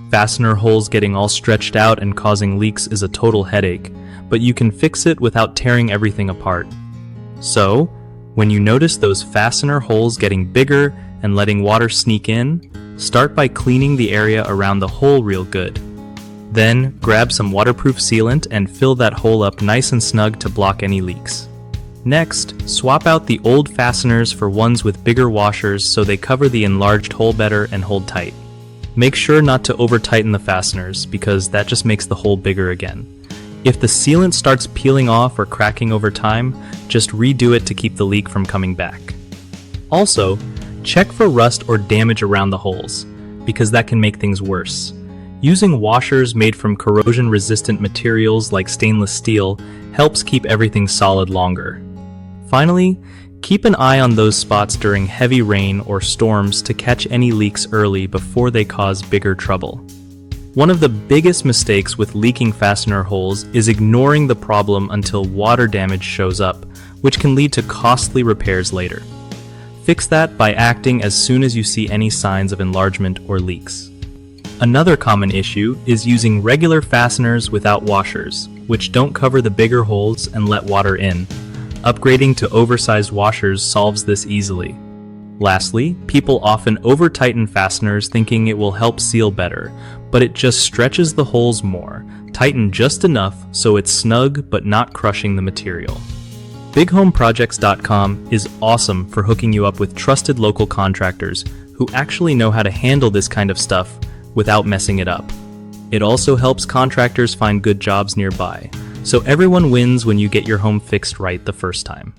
Fastener holes getting all stretched out and causing leaks is a total headache, but you can fix it without tearing everything apart. So, when you notice those fastener holes getting bigger and letting water sneak in, start by cleaning the area around the hole real good. Then, grab some waterproof sealant and fill that hole up nice and snug to block any leaks. Next, swap out the old fasteners for ones with bigger washers so they cover the enlarged hole better and hold tight. Make sure not to over-tighten the fasteners because that just makes the hole bigger again. If the sealant starts peeling off or cracking over time, just redo it to keep the leak from coming back. Also, check for rust or damage around the holes, because that can make things worse. Using washers made from corrosion-resistant materials like stainless steel helps keep everything solid longer. Finally, keep an eye on those spots during heavy rain or storms to catch any leaks early before they cause bigger trouble. One of the biggest mistakes with leaking fastener holes is ignoring the problem until water damage shows up, which can lead to costly repairs later. Fix that by acting as soon as you see any signs of enlargement or leaks. Another common issue is using regular fasteners without washers, which don't cover the bigger holes and let water in. Upgrading to oversized washers solves this easily. Lastly, people often over-tighten fasteners thinking it will help seal better, but it just stretches the holes more. Tighten just enough so it's snug but not crushing the material. BigHomeProjects.com is awesome for hooking you up with trusted local contractors who actually know how to handle this kind of stuff without messing it up. It also helps contractors find good jobs nearby, so everyone wins when you get your home fixed right the first time.